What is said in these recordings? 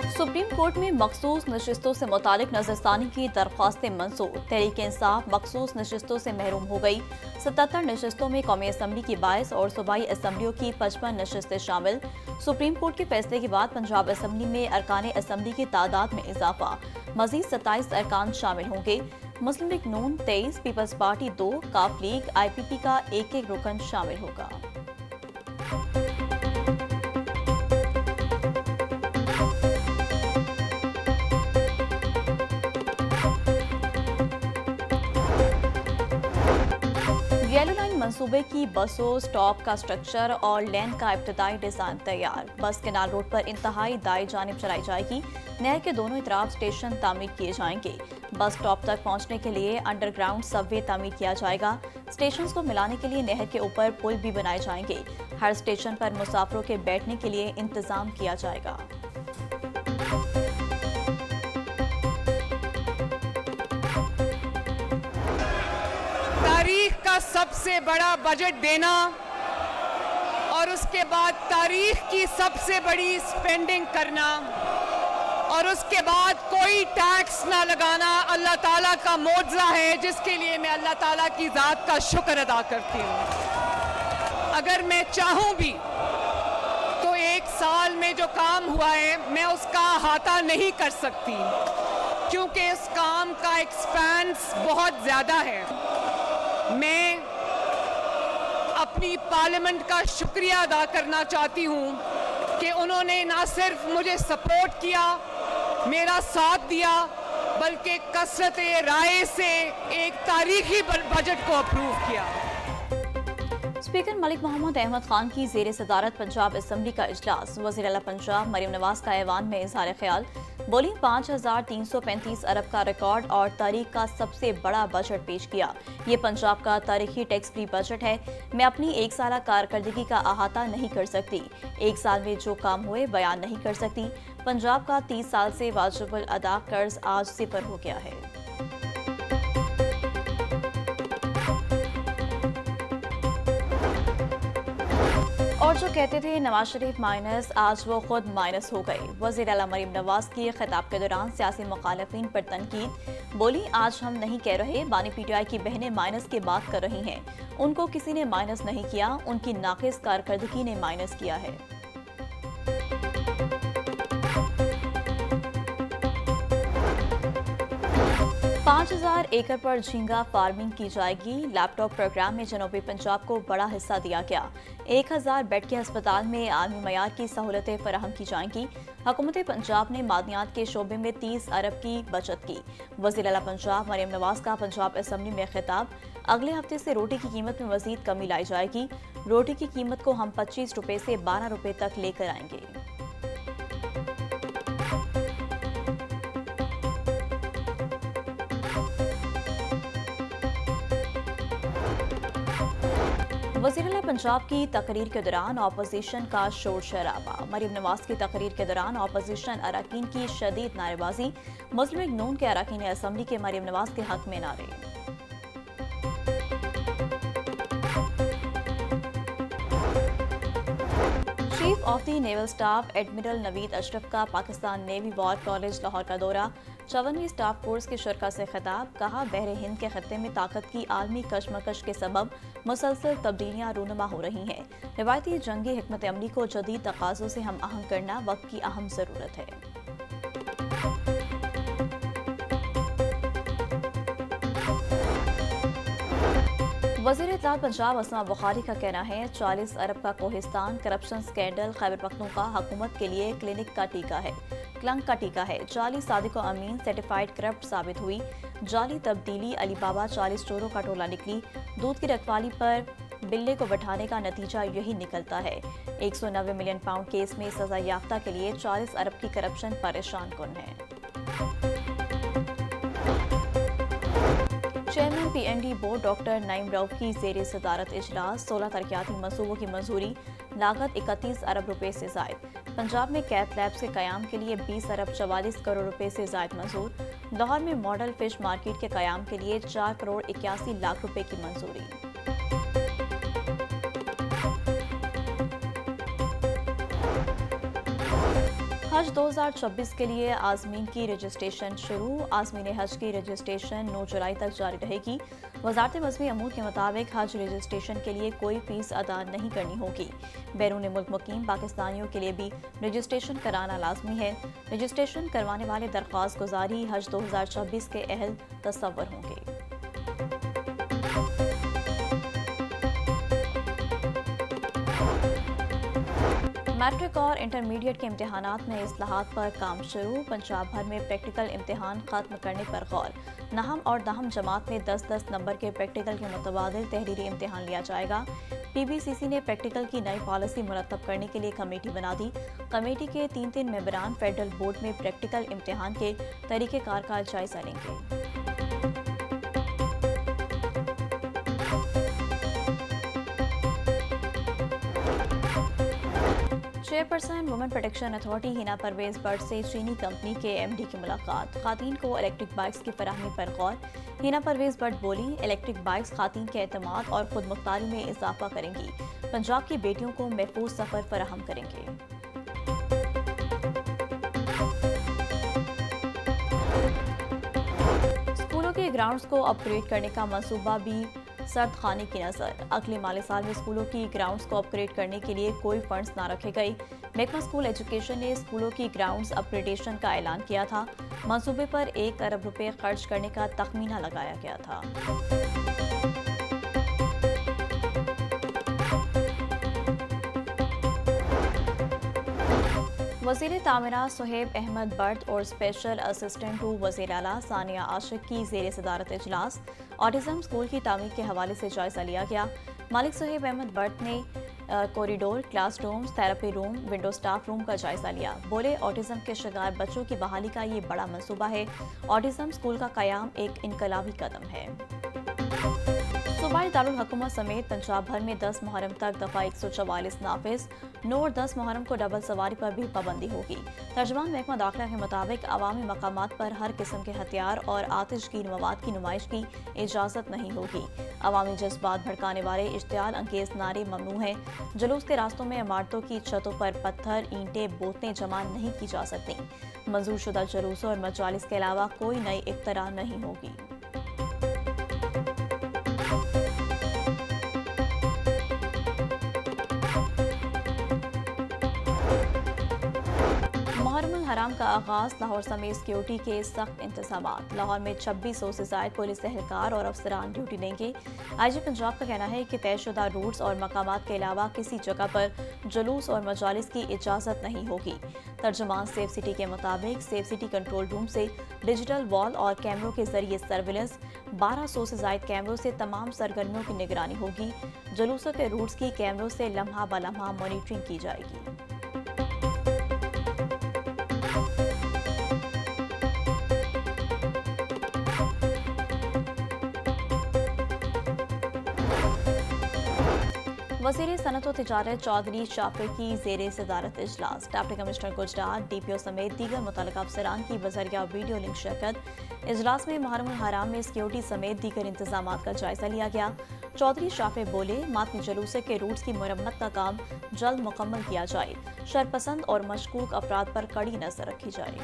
Supreme court में मखसूस नशिस्तों से मुतालिक नजरसानी की दरख्वास्तें मंजूर। तहरीक इंसाफ मखसूस नशिस्तों से महरूम हो गई। 77 नशिस्तों में कौमी असम्बली की 22 और सूबाई असम्बलियों की 55 नशिस्तें शामिल। सुप्रीम कोर्ट के फैसले के बाद पंजाब असम्बली में अरकान असम्बली की तादाद में इजाफा। मजीद 27 अरकान शामिल होंगे। मुस्लिम लीग नून 23, पीपल्स पार्टी 2, काफ लीग IPP का एक रुकन शामिल होगा। येलो लाइन मंसूबे की बसों, स्टॉप का स्ट्रक्चर और लेन का इब्तदाई डिजाइन तैयार। बस केनाल रोड पर इंतहाई दाएं जानिब चलाई जाएगी। नहर के दोनों तरफ स्टेशन तामीर किए जाएंगे। बस स्टॉप तक पहुंचने के लिए अंडरग्राउंड सबवे तामीर किया जाएगा। स्टेशन को मिलाने के लिए नहर के ऊपर पुल भी बनाए जाएंगे। हर स्टेशन पर मुसाफिरों के बैठने के लिए इंतजाम किया जाएगा। तारीख का सबसे बड़ा बजट देना और उसके बाद तारीख की सबसे बड़ी स्पेंडिंग करना और उसके बाद कोई टैक्स ना लगाना अल्लाह ताला का मौजज़ा है, जिसके लिए मैं अल्लाह ताला की ज़ात का शुक्र अदा करती हूँ। अगर मैं चाहूँ भी तो एक साल में जो काम हुआ है मैं उसका अहाता नहीं कर सकती, क्योंकि इस काम का एक्सपेंस बहुत ज़्यादा है। मैं अपनी पार्लियामेंट का शुक्रिया अदा करना चाहती हूँ कि उन्होंने ना सिर्फ मुझे सपोर्ट किया, मेरा साथ दिया, बल्कि कसरत राय से एक तारीखी बजट को अप्रूव किया। स्पीकर मलिक मोहम्मद अहमद खान की ज़ेर सदारत पंजाब असम्बली का इजलास। वज़ीर आला पंजाब मरियम नवाज का ऐवान में इजहार ख्याल। बोली 5335 अरब का रिकॉर्ड और तारीख का सबसे बड़ा बजट पेश किया। ये पंजाब का तारीखी टैक्स फ्री बजट है। मैं अपनी एक साला कारकर्दगी का अहाता नहीं कर सकती। एक साल में जो काम हुए बयान नहीं कर सकती। पंजाब का 30 साल से वाजिबुल अदा कर्ज आज सिफर हो गया है। और जो कहते थे नवाज शरीफ माइनस, आज वो खुद माइनस हो गए। वज़ीर आला मरियम नवाज की खिताब के दौरान सियासी मुखालिफिन पर तनकीद। बोली आज हम नहीं कह रहे बानी PTI की बहनें माइनस की बात कर रही हैं। उनको किसी ने माइनस नहीं किया, उनकी नाकिस कारकर्दगी ने माइनस किया है। 5000 एकड़ पर झींगा फार्मिंग की जाएगी। लैपटॉप प्रोग्राम में जनूबी पंजाब को बड़ा हिस्सा दिया गया। 1000 बेड के अस्पताल में आलमी मयार की सहूलतें फराहम की जाएंगी। हुकूमत पंजाब ने मादनियात के शोबे में 30 अरब की बचत की। वज़ीर आला पंजाब मरियम नवाज का पंजाब असम्बली में खिताब। अगले हफ्ते से रोटी की कीमत में मजीद कमी लाई जाएगी। रोटी की कीमत को हम 25 रुपए से 12 रुपए तक लेकर आएंगे। वज़ीर आला पंजाब की तकरीर के दौरान ऑपोजिशन का शोर शराबा। मरियम नवाज की तकरीर के दौरान ऑपोजिशन अरकान की शदीद नारेबाजी। मुस्लिम लीग नून के अरकान असम्बली के मरियम नवाज के हक में नारे। Chief of the naval staff admiral Naveed Ashraf का Pakistan navy war college Lahore का दौरा। 54वीं स्टाफ कोर्स के शुरा से खिताब। कहा बहर हिंद के खत्ते में ताकत की आलमी कशमकश के सबब मुसलसल तब्दीलियां रूनुमा हो रही हैं। रिवायती जंगी हिकमत अमली को जदीद तकाज़ों से हम आहंग करना वक्त की अहम ज़रूरत है। वज़ीर इत्तलात पंजाब असमा बुखारी का कहना है 40 अरब का कोहिस्तान करप्शन स्कैंडल खैबर पख्तूनख्वा हुकूमत के लिए क्लिंक का टीका है। जाली सादिको अमीन सर्टिफाइड करप्ट साबित हुई। जाली तब्दीली अलीबाबा 40 चोरों का टोला निकली। दूध की रखवाली पर बिल्ले को बैठाने का नतीजा यही निकलता है। 190 मिलियन पाउंड केस में सजा याफ्ता के लिए 40 अरब की करप्शन परेशान कुन है। Chairman PND board doctor Naeem Rauf की ज़ेर सदारत इजलास। 16 तरक्याती मंसूबों की मंजूरी। लागत 31 अरब रुपए से जायद। पंजाब में कैथ लैब्स के कयाम के लिए 20 अरब 44 करोड़ रुपए से जायद मंजूर। लाहौर में मॉडल फिश मार्केट के कयाम के लिए 4 करोड़ 81 लाख रुपए की मंजूरी। हज 2026 के लिए आज़मीन की रजिस्ट्रेशन शुरू। आज़मीन हज की रजिस्ट्रेशन 9 जुलाई तक जारी रहेगी। वजारत मज़हबी अमूर के मुताबिक हज रजिस्ट्रेशन के लिए कोई फीस अदा नहीं करनी होगी। बैरून मुल्क मुकीम पाकिस्तानियों के लिए भी रजिस्ट्रेशन कराना लाजमी है। रजिस्ट्रेशन करवाने वाले दरख्वास्त गुजारी हज 2026 के अहल तस्वर होंगे। मैट्रिक और इंटरमीडिएट के इम्तहानात में इस्लाहात पर काम शुरू। पंजाब भर में प्रैक्टिकल इम्तहान खत्म करने पर गौर। नहम और दहम जमात में 10-10 नंबर के प्रैक्टिकल के मुतबादिल तहरीरी इम्तहान लिया जाएगा। PBCC ने प्रैक्टिकल की नई पॉलिसी मुरतब करने के लिए कमेटी बना दी। कमेटी के 3 मेंबरान फेडरल बोर्ड में प्रैक्टिकल इम्तहान के तरीक़ेकार का जायजा लेंगे। Chairperson women protection authority Hina Parvez Butt से चीनी कंपनी के MD की मुलाकात। खातीन को इलेक्ट्रिक बाइक्स की फराहमी पर गौर। हिना परवेज बट बोली, इलेक्ट्रिक बाइक्स खातीन के एतमाद और खुद मुख्तारी में इजाफा करेंगी। पंजाब की बेटियों को महफूज सफर फराहम करेंगे। स्कूलों के ग्राउंड्स को अपग्रेड करने का मंसूबा भी सर्द खाने की नजर। अगले माली साल में स्कूलों की ग्राउंड्स को अपग्रेड करने के लिए कोई फंड्स ना रखे गए। महकमा स्कूल एजुकेशन ने स्कूलों की ग्राउंड्स अपग्रेडेशन का ऐलान किया था। मंसूबे पर 1 अरब रुपए खर्च करने का तखमीना लगाया गया था। वज़ीर तामीरात सुहेब अहमद बट और स्पेशल असिस्टेंट टू वज़ीर आला सानिया आशिक की ज़ेर सदारत इजलास। ऑटिज़म स्कूल की तामीर के हवाले से जायजा लिया गया। मालिक सुहेब अहमद बट ने corridor, classrooms, therapy room, window staff room का जायजा लिया। बोले, ऑटिज़म के शिकार बच्चों की बहाली का ये बड़ा मंसूबा है। ऑटिज़म स्कूल का कयाम एक इनकलाबी कदम है। सूबाई दारुल हुकूमत समेत पंजाब भर में 10 मुहर्रम तक दफ़ा 144 नाफिज। 9 और 10 मुहर्रम को डबल सवारी पर भी पाबंदी होगी। तर्जुमान महकमा दाखिला के मुताबिक अवामी मकामात पर हर किस्म के हथियार और आतिशगीर मवाद की नुमाइश की इजाज़त नहीं होगी। अवामी जज्बात भड़काने वाले इश्तियाल अंगेज नारे ममनू हैं। जुलूस के रास्तों में इमारतों की छतों पर पत्थर, ईंटें, बोतलें जमा नहीं की जा सकती। मंजूर शुदा जुलूसों और मजालिस के अलावा कोई नई इख्तरा नहीं होगी। हराम का आगाज। लाहौर समेत सिक्योरिटी के सख्त इंतजामात। लाहौर में 2600 से ज्यादा पुलिस एहलकार और अफसरान ड्यूटी देंगे। IG पंजाब का कहना है कि तयशुदा रूट्स और मकामात के अलावा किसी जगह पर जुलूस और मजालिस की इजाजत नहीं होगी। तर्जुमान सेफ सिटी के मुताबिक सेफ सिटी कंट्रोल रूम से डिजिटल वॉल और कैमरों के जरिए सर्विलेंस, 1200 से ज्यादा कैमरों से तमाम सरगर्मियों की निगरानी होगी। जुलूसों के रूट्स की कैमरों से लम्हा ब लम्हा मॉनिटरिंग की जाएगी। वज़ीर सनअत व तिजारत चौधरी शाफे की ज़ेर सदारत इजलास। डिप्टी कमिश्नर गुजरात, DPO समेत दीगर मुतल्लिका अफसरान की बजरिया वीडियो लिंक शिरकत। इजलास में मुहर्रम हराम में सिक्योरिटी समेत दीगर इंतजामात का जायजा लिया गया। चौधरी शाफे बोले, मातमी जलूसे के रूट्स की मुरम्मत का काम जल्द मुकम्मल किया जाए। शरपसंद और मशकूक अफराद पर कड़ी नजर रखी जाए।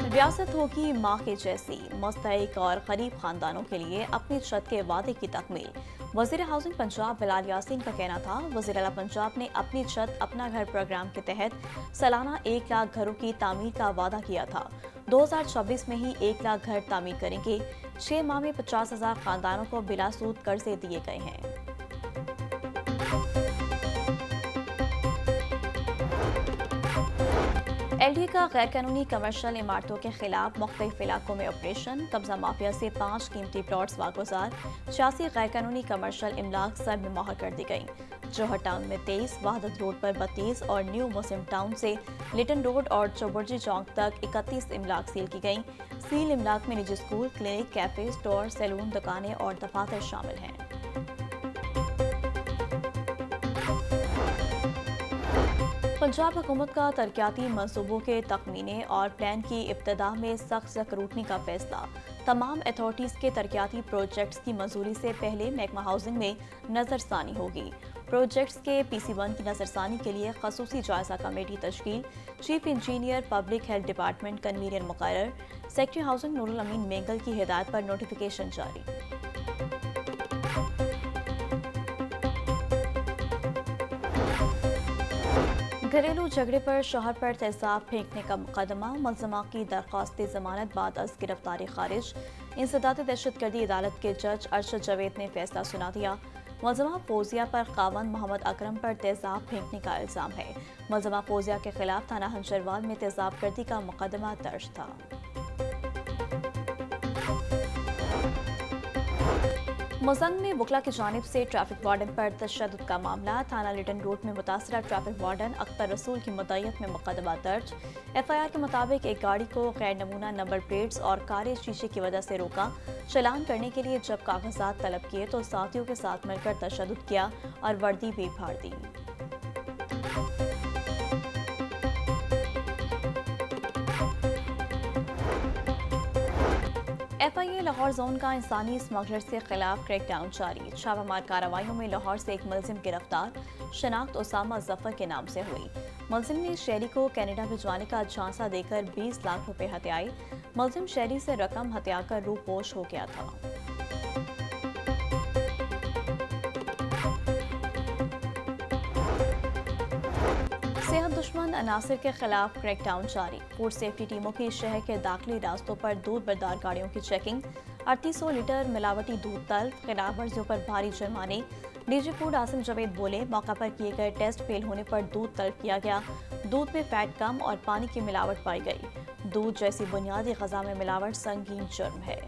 रियासत होगी माँ के जैसी। मुस्तहिक और गरीब खानदानों के लिए अपनी छत के वादे की तकमील। वज़ीर हाउसिंग पंजाब बिलाल यासीन का कहना था, वज़ीर आला पंजाब ने अपनी छत अपना घर प्रोग्राम के तहत सालाना 1 लाख घरों की तामीर का वादा किया था। 2026 में ही 1 लाख घर तामीर करेंगे। 6 माह में 50,000 खानदानों को बिला सूद कर्जे दिए गए हैं। LDA का गैर कानूनी कमर्शियल इमारतों के खिलाफ मुख्तलिफ इलाकों में ऑपरेशन। कब्जा माफिया से 5 कीमती प्लॉट्स वागुजार। 86 गैर कानूनी कमर्शियल इमलाक सर में मोहर कर दी गई। जौहर टाउन में 23, वहादत रोड पर 32 और न्यू मुस्लिम टाउन से लिटन रोड और चौबर्जी चौक तक 31 इमलाक सील की गई। सील इमलाक में निजी school, clinic, cafe, store, salon, दुकानें और दफातर शामिल हैं। पंजाब हुकूमत का तरक्याती मंसूबों के तखमीने और प्लान की इब्तदा में सख्त स्क्रूटनी का फैसला। तमाम अथॉरिटीज़ के तरक्याती प्रोजेक्ट्स की मंजूरी से पहले महकमा हाउसिंग में नज़रसानी होगी। प्रोजेक्ट्स के PC1 की नज़रसानी के लिए खसूसी जायजा कमेटी तश्कील, chief engineer public health department convener मुकर्रर, सेक्रेटरी हाउसिंग नूरुल अमीन मेंगल की हिदायत पर नोटिफिकेशन जारी। घरेलू झगड़े पर शौहर पर तेजाब फेंकने का मुकदमा, मुलज़मा की दरख्वास्त जमानत बाद अज गिरफ्तारी खारिज। इंसदाद दहशतगर्दी अदालत के जज अरशद जावेद ने फैसला सुना दिया। मुलज़मा फौजिया पर खावन मोहम्मद अकरम पर तेजाब फेंकने का इल्ज़ाम है। मुलज़मा फौजिया के खिलाफ थाना हंजरवाल में तेजाब गर्दी का मुकदमा दर्ज था। मुजंग में वकला की जानिब से ट्रैफिक वार्डन पर तशद्दुद का मामला, थाना लिटन रोड में मुतासरा ट्रैफिक वार्डन अख्तर रसूल की मुद्दईयत में मुकदमा दर्ज। FIR के मुताबिक एक गाड़ी को गैर नमूना नंबर प्लेट्स और कारे शीशे की वजह से रोका। चालान करने के लिए जब कागजात तलब किए तो साथियों के साथ मिलकर तशद्दुद किया और वर्दी भी फाड़ दी। FIA लाहौर जोन का इंसानी स्मगलर्स के खिलाफ क्रैकडाउन जारी। छापामार कार्रवाइयों में लाहौर से एक मुलजिम गिरफ्तार, शनाख्त उसामा जफर के नाम से हुई। मुलजिम ने शहरी को कनाडा भिजवाने का झांसा देकर 20 लाख रुपए हथियाए। मुलजिम शहरी से रकम हथियाकर रूपोश हो गया था। सेहत दुश्मन अनासिर के खिलाफ क्रैकडाउन जारी। फूड सेफ्टी टीमों की शहर के दाखिली रास्तों पर दूध बरदार गाड़ियों की चेकिंग। 3800 लीटर मिलावटी दूध तल्फ, खिलाफ वर्जियों पर भारी जुर्माने। DG फूड आसिम जावेद बोले, मौका पर किए गए टेस्ट फेल होने पर दूध तल्फ किया गया। दूध में फैट कम और पानी की मिलावट पाई गई। दूध जैसी बुनियादी ग़िज़ा में मिलावट संगीन जुर्म है।